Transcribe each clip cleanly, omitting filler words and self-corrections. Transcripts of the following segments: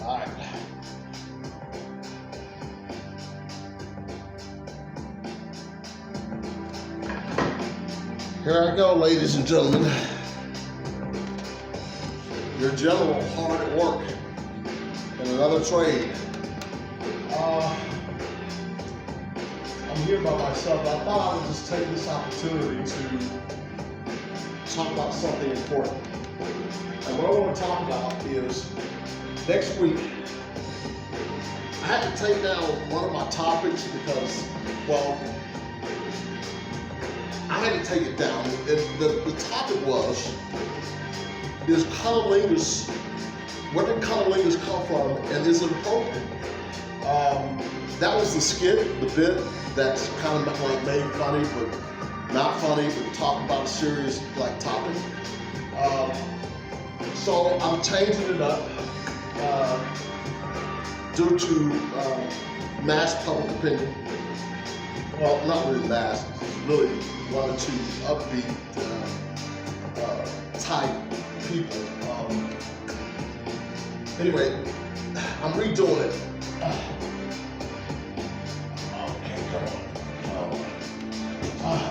All right. Here I go, ladies and gentlemen. Your general hard at work in another trade. I'm here by myself. I thought I would just take this opportunity to talk about something important. And what I want to talk about is next week, I had to take down one of my topics because, well, I had to take it down. The topic was, is cunnilingus, where did cunnilingus come from, and is it appropriate? That was the skit, the bit that's kind of like made funny, but not funny, but talk about a serious like topic. So I'm changing it up due to mass public opinion. Well, not really mass, really one or two upbeat type people. Anyway, I'm redoing it.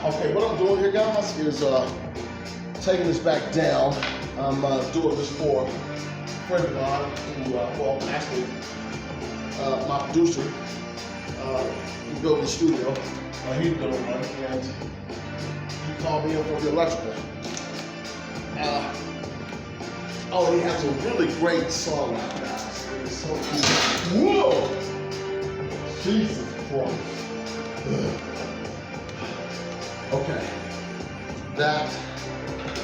Okay, what I'm doing here, guys, is taking this back down. I'm doing this for a friend of mine who, well, actually, my producer, who built the studio. He's building one, and he called me in for the electrical. Oh, he has a really great song out, guys. It is so cool. Whoa! Jesus Christ. Okay, that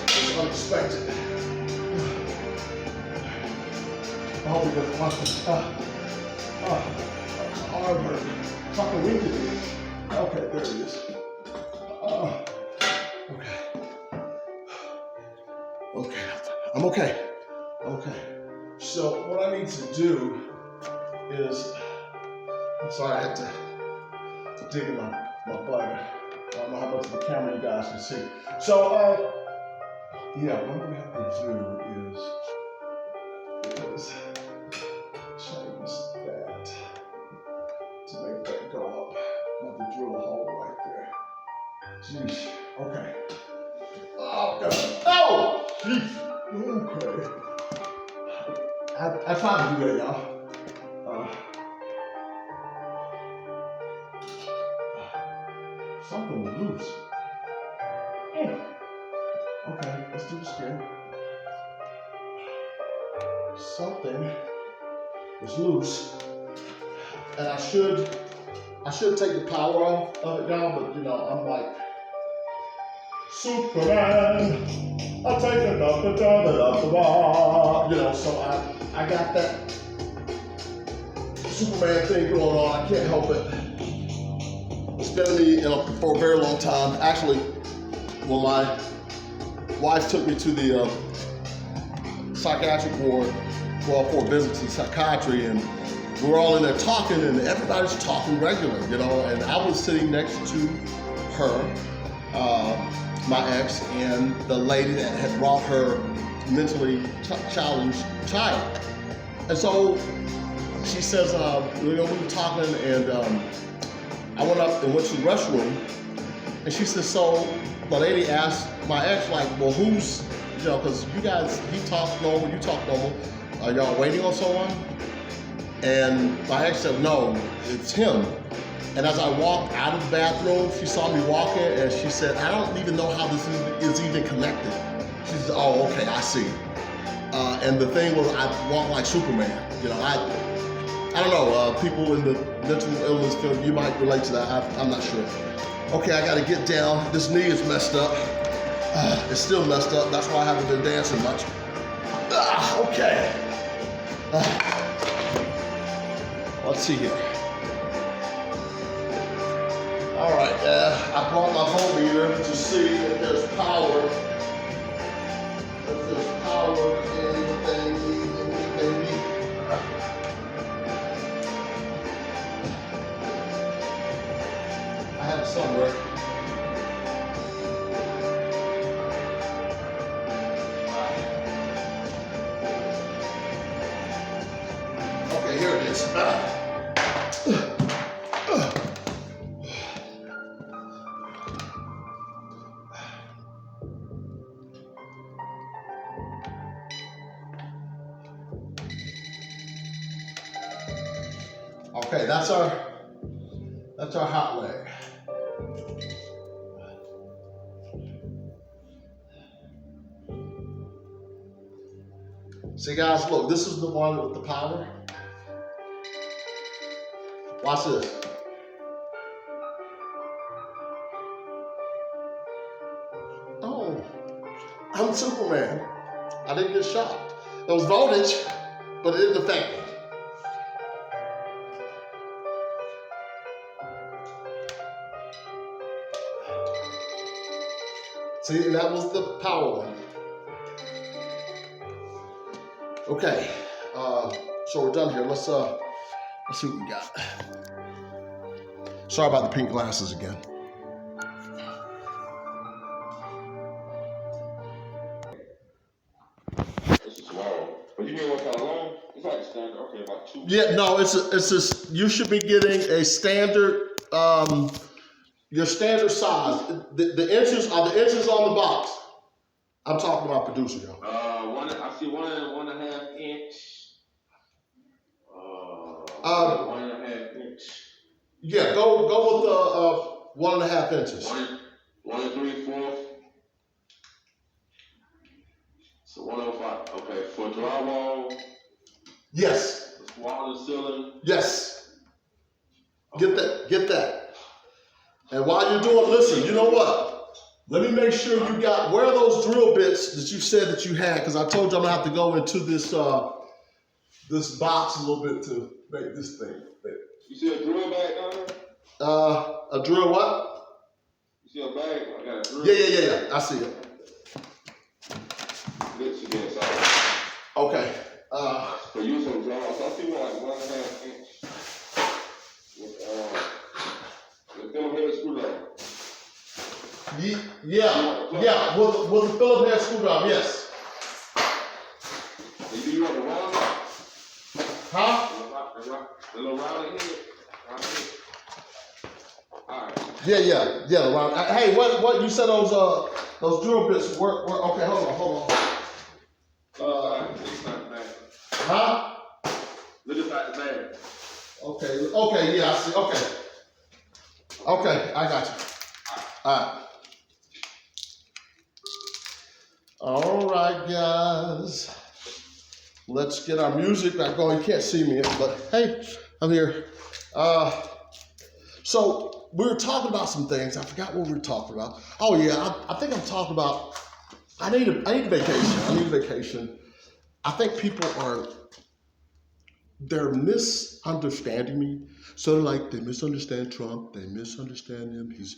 is unexpected. I hope he doesn't watch this. Arm hurt. Fucking winded. Okay, there it is. Okay, I'm okay. Okay. So what I need to do is, I'm sorry, I had to dig in my butt. I don't know how much of the camera you guys can see. So, yeah, what we have to do is change that to make that go up. I have to drill a hole right there. Jeez. Okay. Oh, God. Oh! Jeez. Okay. I tried to do that, y'all. Something was loose. Okay, let's do this again. Something was loose, and I should take the power off of it now, but you know, I'm like Superman. I take it up and down it up the bar. You know, so I got that Superman thing going on. I can't help it. It's been me for a very long time. Actually, when my wife took me to the psychiatric ward, well, for a visit to psychiatry, and we were all in there talking, and everybody's talking regular, you know, and I was sitting next to her, my ex, and the lady that had brought her mentally challenged child. And so she says, you know, we were talking, and I went up and went to the restroom, and she said, so the lady asked my ex, like, well, who's, you know, because you guys, he talks normal, you talk normal, are y'all waiting on someone? And my ex said, no, it's him. And as I walked out of the bathroom, she saw me walking, and she said, I don't even know how this is even connected. She said, oh, okay, I see. And the thing was, I walked like Superman. You know, I don't know, people in the mental illness field, you might relate to that, I'm not sure. Okay, I gotta get down. This knee is messed up. It's still messed up, that's why I haven't been dancing much. Okay. Let's see here. All right, I brought my voltmeter to see if there's power. If there's power in anything. I have it somewhere. ingredients. Okay, that's our hot leg. See guys, look, this is the one with the powder. Watch this. Oh, I'm Superman. I didn't get shot. There was voltage, but it didn't affect me. See, that was the power one. Okay, so we're done here. Let's see what we got. Sorry about the pink glasses again. It's small, but you mean what kind of long? It's like standard. Okay, about 2. Yeah, no, it's just you should be getting a standard, your standard size. The inches are the inches on the box. I'm talking about producer, y'all. I see 1.5 inch. 1.5 inch. Yeah, go with the 1.5 inches. 1 3/4. So 105. Okay, for drywall. Yes. Wall and ceiling. Yes. Okay. Get that. And while you're doing, listen, you know what? Let me make sure you got, where are those drill bits that you said that you had? Because I told you I'm gonna have to go into this this box a little bit to make this thing fit. You see a drill bag down there? A drill what? You see a bag? I got a drill. Yeah. I see it. Bits again, sorry. Okay. For using drywall, so I see one like 1.5 inch with Phillips head screwdriver. Yeah. With the Phillips head screwdriver, yes. Do you want the round? Huh? The little round head? Alright. Yeah. The round. Hey, what you said those drill bits work? Okay, hold on. Huh? Look at the bag. Okay, yeah, I see. Okay, I got you. All right, guys. Let's get our music back going. You can't see me, but hey, I'm here. So we were talking about some things. I forgot what we were talking about. Oh yeah, I think I'm talking about. I need a vacation. I think people they're misunderstanding me. So like they misunderstand Trump, they misunderstand him. He's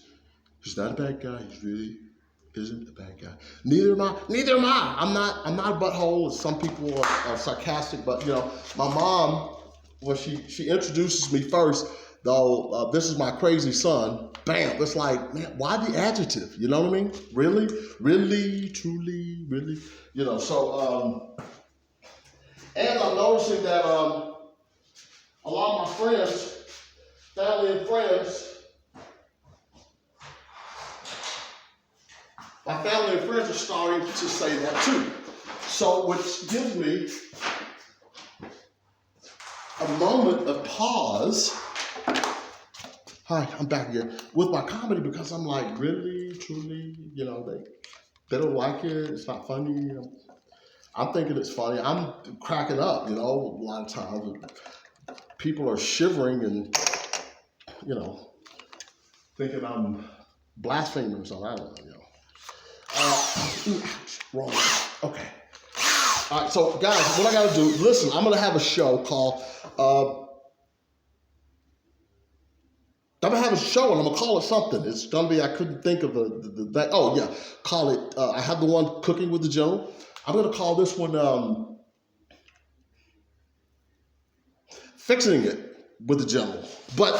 not a bad guy. He really isn't a bad guy. Neither am I. I'm not a butthole. Some people are sarcastic, but you know, my mom, when she introduces me first, though, this is my crazy son. Bam! It's like, man, why the adjective? You know what I mean? Really, truly, really. You know. So, and I'm noticing that a lot of my friends, family and friends, my family and friends are starting to say that too. So, which gives me a moment of pause. Hi, I'm back again with my comedy because I'm like, really, truly, you know, they don't like it. It's not funny. I'm thinking it's funny. I'm cracking up, you know, a lot of times. People are shivering and, you know, thinking I'm blaspheming or something. I don't know, you know. Wrong. Okay. All right, so guys, what I gotta do, listen, I'm gonna have a show called, and I'm gonna call it something. It's gonna be, I couldn't think of call it, I have the one Cooking with the General. I'm gonna call this one, Fixing It with the General. But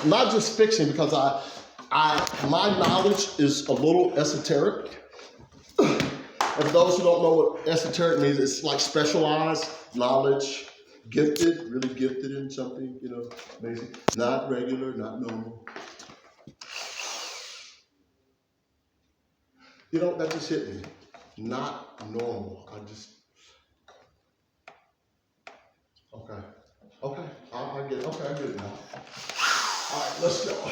not just fixing, because my knowledge is a little esoteric. And for those who don't know what esoteric means, it's like specialized knowledge, gifted, really gifted in something, you know, amazing. Not regular, not normal. You know, that just hit me. Not normal. Okay. Okay, I get it. Okay, I get it now. All right, let's go.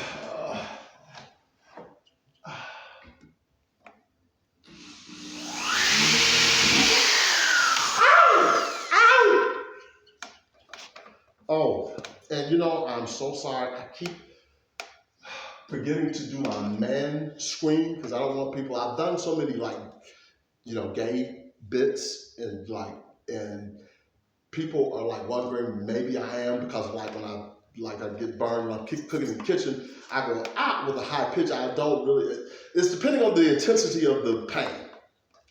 Oh, and you know, I'm so sorry. I keep forgetting to do my man scream because I don't want people. I've done so many like, you know, gay bits and people are like wondering maybe I am because like when I get burned when I'm cooking in the kitchen, I go out with a high pitch. I don't really. It's depending on the intensity of the pain.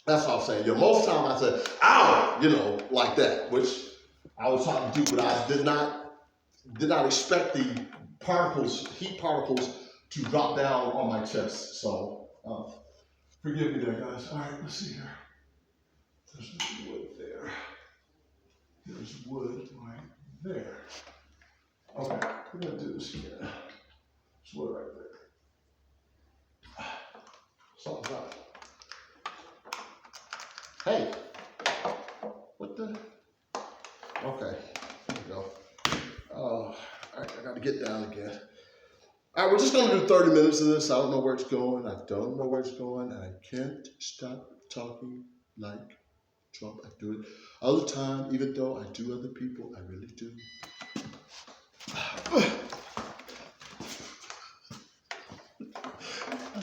That's all I'm saying. Yeah, most of the time I say, ow, you know, like that, which I was trying to do, but I did not expect the heat particles to drop down on my chest. So forgive me there, guys. All right, let's see here. There's wood there. There's wood right there. Okay, we're gonna do this again. There's wood right there. Something's up. Hey, what the? Okay, there we go. All right, I got to get down again. All right, we're just going to do 30 minutes of this. I don't know where it's going. I don't know where it's going. And I can't stop talking like Trump. I do it all the time, even though I do other people. I really do.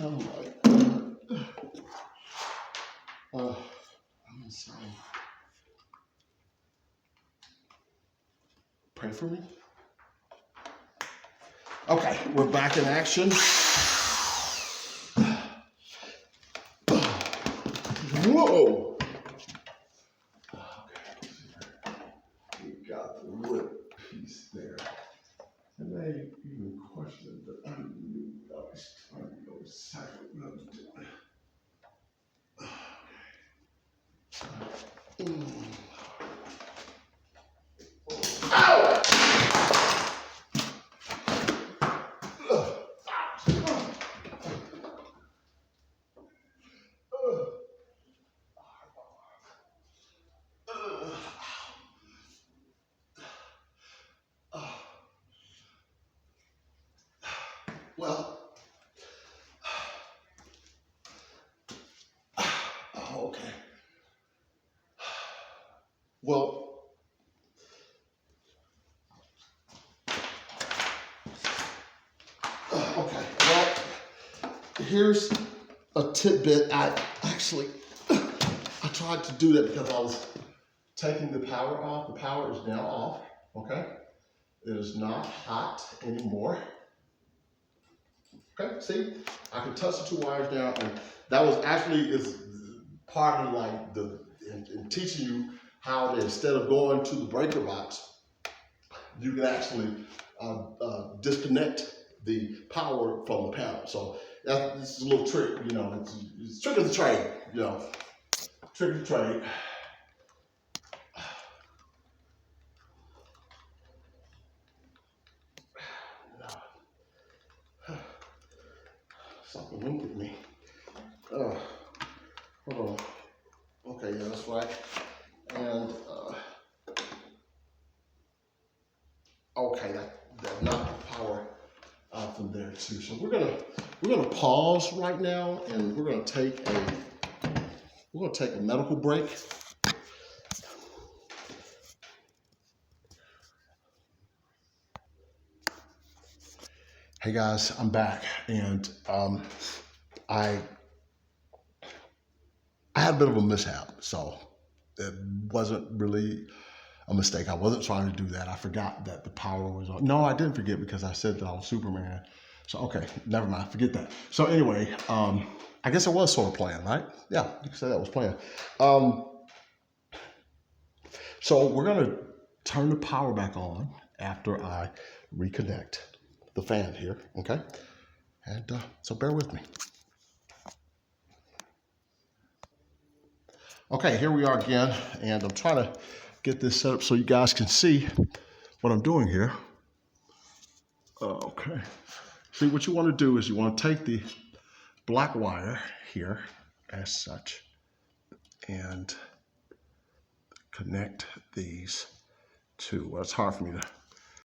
Oh, my God. I'm insane. Pray for me. Okay, we're back in action. Whoa! Okay, we got the wood piece there. And they even questioned that I knew I was trying to know exactly what I was doing. Ow! Well, okay. Well, okay. Well, here's a tidbit. I tried to do that because I was taking the power off. The power is now off. Okay. It is not hot anymore. Okay, see, I can touch the two wires down, and that was actually is part of like in teaching you how to, instead of going to the breaker box, you can actually disconnect the power from the panel. So this is a little trick, you know, it's trick of the trade, you know, trick of the trade. Something winked at me. Hold on. Okay, yeah, that's right. And okay, that knocked the power out from there too. So we're gonna pause right now, and we're gonna take a medical break. Hey guys, I'm back, and I had a bit of a mishap, so it wasn't really a mistake. I wasn't trying to do that. I forgot that the power was on. No, I didn't forget because I said that I was Superman. So okay, never mind, forget that. So anyway, I guess it was sort of planned, right? Yeah, you can say that was planned. So we're gonna turn the power back on after I reconnect the fan here, okay? And so bear with me. Okay, here we are again, and I'm trying to get this set up so you guys can see what I'm doing here. Okay. See, what you want to do is you want to take the black wire here as such and connect these two. Well, it's hard for me to